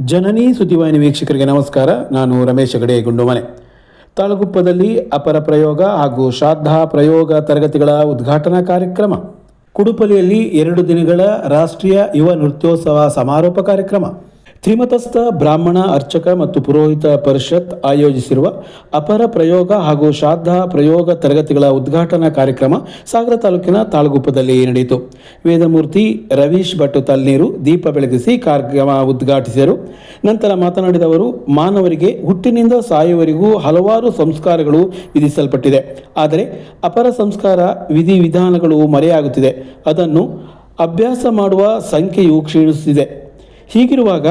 ಜನನಿ ಸುದ್ದಿವಾಹಿನಿ ವೀಕ್ಷಕರಿಗೆ ನಮಸ್ಕಾರ. ನಾನು ರಮೇಶ್ ಹೆಗಡೆ ಗುಂಡುಮನೆ. ತಾಳಗುಪ್ಪದಲ್ಲಿ ಅಪರ ಪ್ರಯೋಗ ಹಾಗೂ ಶ್ರಾದ್ದ ಪ್ರಯೋಗ ತರಗತಿಗಳ ಉದ್ಘಾಟನಾ ಕಾರ್ಯಕ್ರಮ. ಕುಡುಪಲಿಯಲ್ಲಿ 2 ದಿನಗಳ ರಾಷ್ಟ್ರೀಯ ಯುವ ನೃತ್ಯೋತ್ಸವ ಸಮಾರೋಪ ಕಾರ್ಯಕ್ರಮ. ತ್ರಿಮತಸ್ಥ ಬ್ರಾಹ್ಮಣ ಅರ್ಚಕ ಮತ್ತು ಪುರೋಹಿತ ಪರಿಷತ್ ಆಯೋಜಿಸಿರುವ ಅಪರ ಪ್ರಯೋಗ ಹಾಗೂ ಶ್ರಾದ್ದ ಪ್ರಯೋಗ ತರಗತಿಗಳ ಉದ್ಘಾಟನಾ ಕಾರ್ಯಕ್ರಮ ಸಾಗರ ತಾಲೂಕಿನ ತಾಳಗುಪ್ಪದಲ್ಲಿ ನಡೆಯಿತು. ವೇದಮೂರ್ತಿ ರವೀಶ್ ಭಟ್ ತಲ್ನೀರು ದೀಪ ಬೆಳಗಿಸಿ ಕಾರ್ಯಕ್ರಮ ಉದ್ಘಾಟಿಸಿದರು. ನಂತರ ಮಾತನಾಡಿದ ಅವರು, ಮಾನವರಿಗೆ ಹುಟ್ಟಿನಿಂದ ಸಾಯುವವರೆಗೂ ಹಲವಾರು ಸಂಸ್ಕಾರಗಳು ವಿಧಿಸಲ್ಪಟ್ಟಿದೆ. ಆದರೆ ಅಪರ ಸಂಸ್ಕಾರ ವಿಧಿವಿಧಾನಗಳು ಮರೆಯಾಗುತ್ತಿದೆ. ಅದನ್ನು ಅಭ್ಯಾಸ ಮಾಡುವ ಸಂಖ್ಯೆಯು ಕ್ಷೀಣಿಸುತ್ತಿದೆ. ಹೀಗಿರುವಾಗ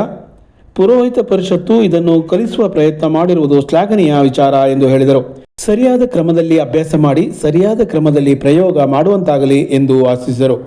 ಪುರೋಹಿತ ಪರಿಷತ್ತು ಇದನ್ನು ಕಲಿಸುವ ಪ್ರಯತ್ನ ಮಾಡಿರುವುದು ಶ್ಲಾಘನೀಯ ವಿಚಾರ ಎಂದು ಹೇಳಿದರು. ಸರಿಯಾದ ಕ್ರಮದಲ್ಲಿ ಅಭ್ಯಾಸ ಮಾಡಿ ಸರಿಯಾದ ಕ್ರಮದಲ್ಲಿ ಪ್ರಯೋಗ ಮಾಡುವಂತಾಗಲಿ ಎಂದು ಆಶಿಸಿದರು.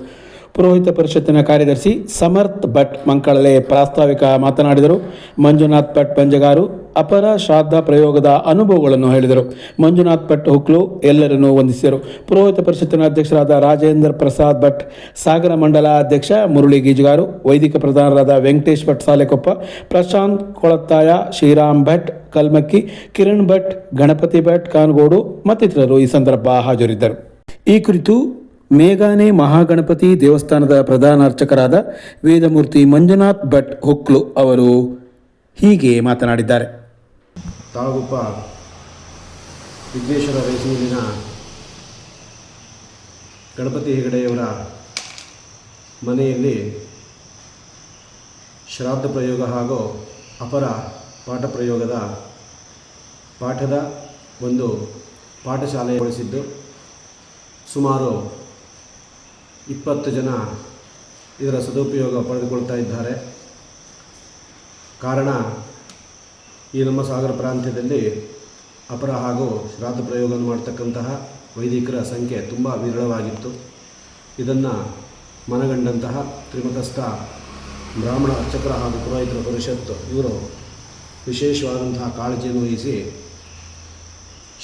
ಪುರೋಹಿತ ಪರಿಷತ್ತಿನ ಕಾರ್ಯದರ್ಶಿ ಸಮರ್ಥ್ ಭಟ್ ಮಂಕಳಲೆ ಪ್ರಾಸ್ತಾವಿಕ ಮಾತನಾಡಿದರು. ಮಂಜುನಾಥ್ ಭಟ್ ಬಂಜಗಾರು ಅಪರ ಶ್ರಾದ್ದ ಪ್ರಯೋಗದ ಅನುಭವಗಳನ್ನು ಹೇಳಿದರು. ಮಂಜುನಾಥ್ ಭಟ್ ಹುಕ್ಲು ಎಲ್ಲರನ್ನೂ ವಂದಿಸಿದರು. ಪುರೋಹಿತ ಪರಿಷತ್ತಿನ ಅಧ್ಯಕ್ಷರಾದ ರಾಜೇಂದ್ರ ಪ್ರಸಾದ್ ಭಟ್, ಸಾಗರ ಮಂಡಲ ಅಧ್ಯಕ್ಷ ಮುರಳಿ ಗೀಜಗಾರು, ವೈದಿಕ ಪ್ರಧಾನರಾದ ವೆಂಕಟೇಶ್ ಭಟ್ ಸಾಲೆಕೊಪ್ಪ, ಪ್ರಶಾಂತ್ ಕೊಳತ್ತಾಯ, ಶ್ರೀರಾಮ್ ಭಟ್ ಕಲ್ಮಕ್ಕಿ, ಕಿರಣ್ ಭಟ್, ಗಣಪತಿ ಭಟ್ ಕಾನಗೋಡು ಮತ್ತಿತರರು ಈ ಸಂದರ್ಭ ಹಾಜರಿದ್ದರು. ಈ ಕುರಿತು ಮೇಘಾನೆ ಮಹಾಗಣಪತಿ ದೇವಸ್ಥಾನದ ಪ್ರಧಾನ ಅರ್ಚಕರಾದ ವೇದಮೂರ್ತಿ ಮಂಜುನಾಥ್ ಭಟ್ ಹುಕ್ಲು ಅವರು ಹೀಗೆ ಮಾತನಾಡಿದ್ದಾರೆ. ತಾಳಗುಪ್ಪ ವಿಘ್ನೇಶ್ವರ ರೈಸೂರಿನ ಗಣಪತಿ ಹೆಗಡೆಯವರ ಮನೆಯಲ್ಲಿ ಶ್ರಾದ್ದ ಪ್ರಯೋಗ ಹಾಗೂ ಅಪರ ಪಾಠ ಪ್ರಯೋಗದ ಪಾಠದ ಒಂದು ಪಾಠಶಾಲೆ ಬಳಸಿದ್ದು ಸುಮಾರು 20 ಜನ ಇದರ ಸದುಪಯೋಗ ಪಡೆದುಕೊಳ್ತಾ ಇದ್ದಾರೆ. ಕಾರಣ ಈ ನಮ್ಮ ಸಾಗರ ಪ್ರಾಂತ್ಯದಲ್ಲಿ ಅಪರ ಹಾಗೂ ಶ್ರಾದ್ದ ಪ್ರಯೋಗ ಮಾಡ್ತಕ್ಕಂತಹ ವೈದಿಕರ ಸಂಖ್ಯೆ ತುಂಬ ವಿರಳವಾಗಿತ್ತು. ಇದನ್ನು ಮನಗಂಡಂತಹ ತ್ರಿಮತಸ್ಥ ಬ್ರಾಹ್ಮಣ ಅರ್ಚಕರ ಹಾಗೂ ಪುರೋಹಿತರ ಪರಿಷತ್ತು ಇವರು ವಿಶೇಷವಾದಂತಹ ಕಾಳಜಿಯನ್ನು ವಹಿಸಿ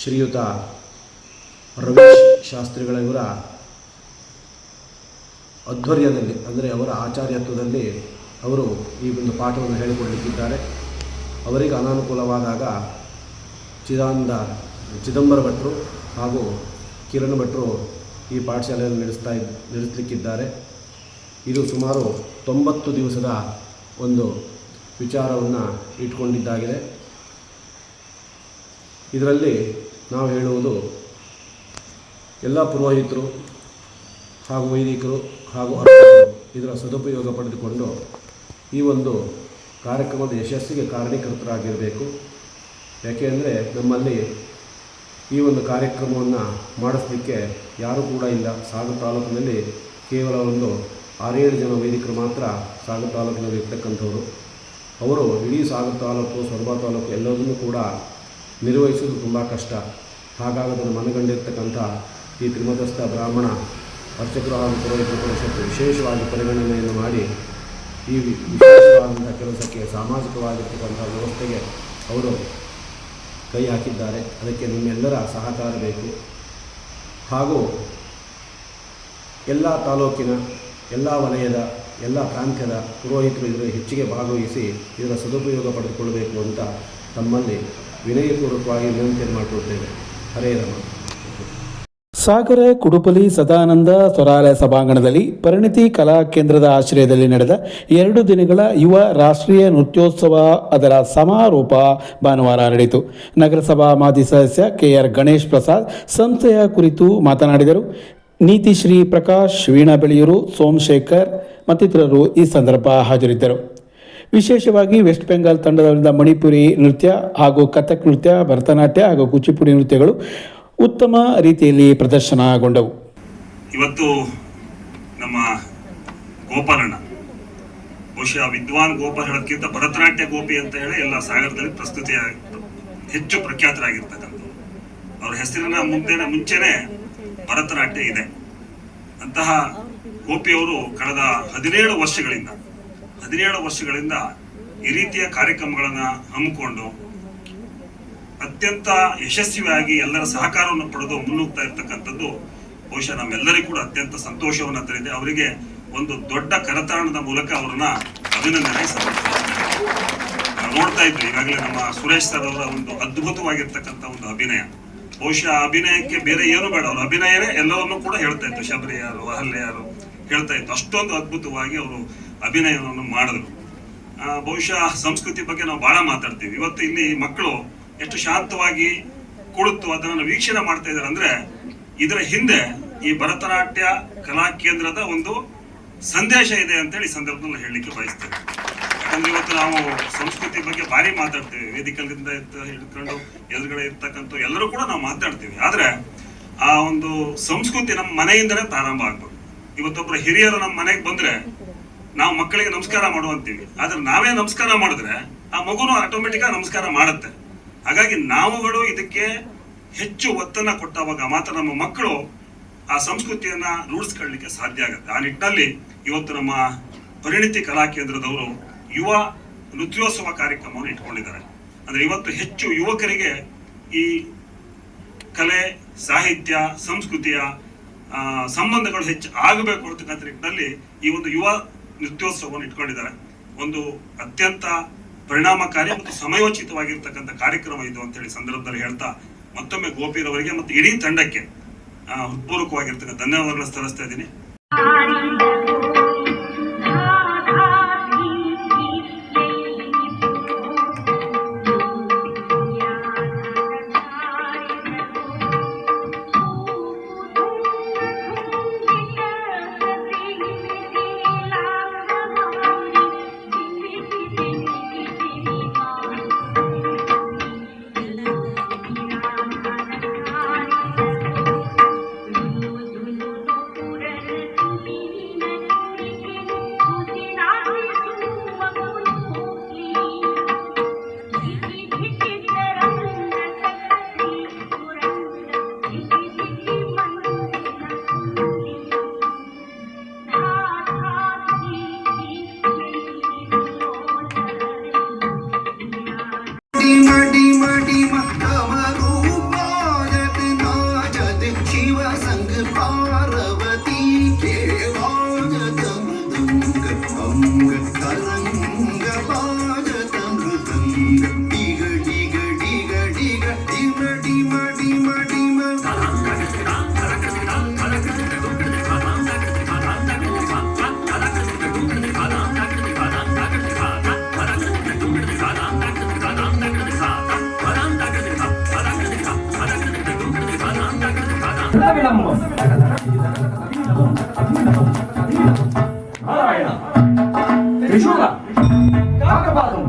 ಶ್ರೀಯುತ ರವೀಶ್ ಶಾಸ್ತ್ರಿಗಳ ಇವರ ಆಧ್ವರ್ಯದಲ್ಲಿ, ಅಂದರೆ ಅವರ ಆಚಾರ್ಯತ್ವದಲ್ಲಿ ಅವರು ಈ ಒಂದು ಪಾಠವನ್ನು ಹೇಳಿಕೊಡಲಿಕ್ಕಿದ್ದಾರೆ. ಅವರಿಗೆ ಅನಾನುಕೂಲವಾದಾಗ ಚಿದಂಬರ ಭಟ್ರು ಹಾಗೂ ಕಿರಣ್ ಭಟ್ರು ಈ ಪಾಠಶಾಲೆಯನ್ನು ನಡೆಸಲಿಕ್ಕಿದ್ದಾರೆ. ಇದು ಸುಮಾರು 90 ದಿವಸದ ಒಂದು ವಿಚಾರವನ್ನು ಇಟ್ಕೊಂಡಿದ್ದಾಗಿದೆ. ಇದರಲ್ಲಿ ನಾವು ಹೇಳುವುದು, ಎಲ್ಲ ಪುರೋಹಿತರು ಹಾಗೂ ವೈದಿಕರು ಹಾಗೂ ಅರ್ಚಕರು ಇದರ ಸದುಪಯೋಗ ಪಡೆದುಕೊಂಡು ಈ ಒಂದು ಕಾರ್ಯಕ್ರಮದ ಯಶಸ್ಸಿಗೆ ಕಾರಣೀಕರ್ತರಾಗಿರಬೇಕು. ಯಾಕೆಂದರೆ ನಮ್ಮಲ್ಲಿ ಈ ಒಂದು ಕಾರ್ಯಕ್ರಮವನ್ನು ಮಾಡಿಸಲಿಕ್ಕೆ ಯಾರೂ ಕೂಡ ಇಲ್ಲ. ಸಾಗರ ತಾಲೂಕಿನಲ್ಲಿ ಕೇವಲ ಒಂದು 6-7 ಜನ ವೈದಿಕರು ಮಾತ್ರ ಸಾಗರ ತಾಲೂಕಿನಲ್ಲಿ ಇರ್ತಕ್ಕಂಥವರು. ಅವರು ಇಡೀ ಸಾಗರ ತಾಲೂಕು, ಸೊರಬ ತಾಲೂಕು ಎಲ್ಲದನ್ನೂ ಕೂಡ ನಿರ್ವಹಿಸೋದು ತುಂಬ ಕಷ್ಟ. ಹಾಗಾಗಿ ಅದನ್ನು ಮನಗಂಡಿರ್ತಕ್ಕಂಥ ಈ ತ್ರಿಮತಸ್ಥ ಬ್ರಾಹ್ಮಣ ಅರ್ಚಕರು ಹಾಗೂ ಪುರೋಹಿತರ ಪರಿಷತ್ತು ವಿಶೇಷವಾಗಿ ಪರಿಗಣನೆಯನ್ನು ಮಾಡಿ ಈ ವಿಶೇಷವಾದಂಥ ಕೆಲಸಕ್ಕೆ ಸಾಮಾಜಿಕವಾಗಿರ್ತಕ್ಕಂಥ ವ್ಯವಸ್ಥೆಗೆ ಅವರು ಕೈ ಹಾಕಿದ್ದಾರೆ. ಅದಕ್ಕೆ ನಿಮ್ಮೆಲ್ಲರ ಸಹಕಾರ ಬೇಕು. ಹಾಗೂ ಎಲ್ಲ ತಾಲೂಕಿನ, ಎಲ್ಲ ವಲಯದ, ಎಲ್ಲ ಪ್ರಾಂತ್ಯದ ಪುರೋಹಿತರು ಇದರ ಹೆಚ್ಚಿಗೆ ಭಾಗವಹಿಸಿ ಇದರ ಸದುಪಯೋಗ ಪಡೆದುಕೊಳ್ಳಬೇಕು ಅಂತ ತಮ್ಮಲ್ಲಿ ವಿನಯಪೂರ್ವಕವಾಗಿ ವಿನಂತಿಯನ್ನು ಮಾಡಿಕೊಳ್ತೇವೆ. ಹರೇ ರಾಮ. ಸಾಗರ ಕುಡುಪಲಿ ಸದಾನಂದ ಸ್ವರಾಲಯ ಸಭಾಂಗಣದಲ್ಲಿ ಪರಿಣಿತಿ ಕಲಾ ಕೇಂದ್ರದ ಆಶ್ರಯದಲ್ಲಿ ನಡೆದ 2 ದಿನಗಳ ಯುವ ರಾಷ್ಟ್ರೀಯ ನೃತ್ಯೋತ್ಸವ ಅದರ ಸಮಾರೋಪ ಭಾನುವಾರ ನಡೆಯಿತು. ನಗರಸಭಾ ಮಾಜಿ ಸದಸ್ಯ KR ಗಣೇಶ್ ಪ್ರಸಾದ್ ಸಂಸ್ಥೆಯ ಕುರಿತು ಮಾತನಾಡಿದರು. ನೀತಿಶ್ರೀ ಪ್ರಕಾಶ್, ವೀಣಾ ಬೆಳೆಯೂರು, ಸೋಮಶೇಖರ್ ಮತ್ತಿತರರು ಈ ಸಂದರ್ಭ ಹಾಜರಿದ್ದರು. ವಿಶೇಷವಾಗಿ ವೆಸ್ಟ್ ಬೆಂಗಾಲ್ ತಂಡದಿಂದ ಮಣಿಪುರಿ ನೃತ್ಯ ಹಾಗೂ ಕಥಕ್ ನೃತ್ಯ, ಭರತನಾಟ್ಯ ಹಾಗೂ ಕೂಚಿಪುಡಿ ನೃತ್ಯಗಳು ಉತ್ತಮ ರೀತಿಯಲ್ಲಿ ಪ್ರದರ್ಶನಗೊಂಡವು. ಇವತ್ತು ನಮ್ಮ ಗೋಪಾಲಣ್ಣ ಬಹುಶಃ ವಿದ್ವಾನ್ ಗೋಪಾಲ್ ಹೇಳೋದಕ್ಕಿಂತ ಭರತನಾಟ್ಯ ಗೋಪಿ ಅಂತ ಹೇಳಿ ಎಲ್ಲ ಸಾಗರದಲ್ಲಿ ಪ್ರಸ್ತುತಿ ಹೆಚ್ಚು ಪ್ರಖ್ಯಾತರಾಗಿರ್ತಕ್ಕಂಥದ್ದು. ಅವರ ಹೆಸರಿನ ಮುಂಚೆನೆ ಭರತನಾಟ್ಯ ಇದೆ. ಅಂತಹ ಗೋಪಿಯವರು ಕಳೆದ 17 ವರ್ಷಗಳಿಂದ ಈ ರೀತಿಯ ಕಾರ್ಯಕ್ರಮಗಳನ್ನು ಹಮ್ಮಿಕೊಂಡು ಅತ್ಯಂತ ಯಶಸ್ವಿಯಾಗಿ ಎಲ್ಲರ ಸಹಕಾರವನ್ನು ಪಡೆದು ಮುನ್ನುಗ್ತಾ ಇರ್ತಕ್ಕಂಥದ್ದು ಬಹುಶಃ ನಮ್ಮೆಲ್ಲರಿಗೂ ಕೂಡ ಅತ್ಯಂತ ಸಂತೋಷವನ್ನು ತರಿದೆ. ಅವರಿಗೆ ಒಂದು ದೊಡ್ಡ ಕರತಾಣದ ಮೂಲಕ ಅವರನ್ನ ಅಭಿನಂದನೆ ಸಲ್ಲಿಸುತ್ತೇನೆ. ನೋಡ್ತಾ ಇದ್ವಿ ಈಗಾಗಲೇ ನಮ್ಮ ಸುರೇಶ್ ಸರ್ ಅವರ ಒಂದು ಅದ್ಭುತವಾಗಿರ್ತಕ್ಕಂಥ ಒಂದು ಅಭಿನಯ. ಬಹುಶಃ ಅಭಿನಯಕ್ಕೆ ಬೇರೆ ಏನು ಬೇಡ, ಅವ್ರ ಅಭಿನಯನೇ ಎಲ್ಲವನ್ನೂ ಕೂಡ ಹೇಳ್ತಾ ಇತ್ತು. ಶಬರಿ ಯಾರು, ಅಹಲ್ಯ ಯಾರು ಹೇಳ್ತಾ ಇತ್ತು. ಅಷ್ಟೊಂದು ಅದ್ಭುತವಾಗಿ ಅವರು ಅಭಿನಯವನ್ನು ಮಾಡಿದ್ರು. ಬಹುಶಃ ಸಂಸ್ಕೃತಿ ಬಗ್ಗೆ ನಾವು ಬಹಳ ಮಾತಾಡ್ತೀವಿ. ಇವತ್ತು ಇಲ್ಲಿ ಮಕ್ಕಳು ಎಷ್ಟು ಶಾಂತವಾಗಿ ಕುಳಿತು ಅದನ್ನು ವೀಕ್ಷಣೆ ಮಾಡ್ತಾ ಇದ್ದಾರೆ ಅಂದ್ರೆ ಇದರ ಹಿಂದೆ ಈ ಭರತನಾಟ್ಯ ಕಲಾ ಕೇಂದ್ರದ ಒಂದು ಸಂದೇಶ ಇದೆ ಅಂತೇಳಿ ಈ ಸಂದರ್ಭದಲ್ಲಿ ಹೇಳಲಿಕ್ಕೆ ಬಯಸ್ತೇವೆ. ಯಾಕಂದ್ರೆ ಇವತ್ತು ನಾವು ಸಂಸ್ಕೃತಿ ಬಗ್ಗೆ ಭಾರಿ ಮಾತಾಡ್ತೇವೆ, ವೇದಿಕೆಗಳಿಂದ ಹಿಡ್ಕೊಂಡು ಎದುರುಗಡೆ ಇರ್ತಕ್ಕಂಥ ಎಲ್ಲರೂ ಕೂಡ ನಾವು ಮಾತಾಡ್ತೀವಿ. ಆದ್ರೆ ಆ ಒಂದು ಸಂಸ್ಕೃತಿ ನಮ್ಮ ಮನೆಯಿಂದನೇ ಪ್ರಾರಂಭ ಆಗ್ಬೇಕು. ಇವತ್ತೊಬ್ಬರ ಹಿರಿಯರು ನಮ್ಮ ಮನೆಗೆ ಬಂದ್ರೆ ನಾವು ಮಕ್ಕಳಿಗೆ ನಮಸ್ಕಾರ ಮಾಡುವಂತೀವಿ, ಆದ್ರೆ ನಾವೇ ನಮಸ್ಕಾರ ಮಾಡಿದ್ರೆ ಆ ಮಗುನು ಆಟೋಮೆಟಿಕ್ ಆಗಿ ನಮಸ್ಕಾರ ಮಾಡುತ್ತೆ. ಹಾಗಾಗಿ ನಾವುಗಳು ಇದಕ್ಕೆ ಹೆಚ್ಚು ಒತ್ತನ್ನ ಕೊಟ್ಟಾಗ ಮಾತ್ರ ನಮ್ಮ ಮಕ್ಕಳು ಆ ಸಂಸ್ಕೃತಿಯನ್ನ ರೂಢಿಸ್ಕೊಳ್ಳಲಿಕ್ಕೆ ಸಾಧ್ಯ ಆಗುತ್ತೆ. ಆ ನಿಟ್ಟಿನಲ್ಲಿ ಇವತ್ತು ನಮ್ಮ ಪರಿಣಿತಿ ಕಲಾ ಕೇಂದ್ರದವರು ಯುವ ನೃತ್ಯೋತ್ಸವ ಕಾರ್ಯಕ್ರಮವನ್ನು ಇಟ್ಕೊಂಡಿದ್ದಾರೆ. ಅಂದ್ರೆ ಇವತ್ತು ಹೆಚ್ಚು ಯುವಕರಿಗೆ ಈ ಕಲೆ, ಸಾಹಿತ್ಯ, ಸಂಸ್ಕೃತಿಯ ಸಂಬಂಧಗಳು ಹೆಚ್ಚು ಆಗಬೇಕು ಅಂತಕ್ಕಂಥ ನಿಟ್ಟಿನಲ್ಲಿ ಈ ಒಂದು ಯುವ ನೃತ್ಯೋತ್ಸವವನ್ನು ಇಟ್ಕೊಂಡಿದ್ದಾರೆ. ಒಂದು ಅತ್ಯಂತ ಪರಿಣಾಮಕಾರಿ ಮತ್ತು ಸಮಯೋಚಿತವಾಗಿರ್ತಕ್ಕಂಥ ಕಾರ್ಯಕ್ರಮ ಇದು ಅಂತ ಹೇಳಿ ಸಂದರ್ಭದಲ್ಲಿ ಹೇಳ್ತಾ ಮತ್ತೊಮ್ಮೆ ಗೋಪಿರವರಿಗೆ ಮತ್ತು ಇಡೀ ತಂಡಕ್ಕೆ ಹೃತ್ಪೂರ್ವಕವಾಗಿರ್ತಕ್ಕಂಥ ಧನ್ಯವಾದಗಳನ್ನು ಸಲ್ಲಿಸ್ತಾ ಇದ್ದೀನಿ. ನಾರಾಯಣ ತ್ರಿಶೂಲ ಕಾಕಪಾದಂ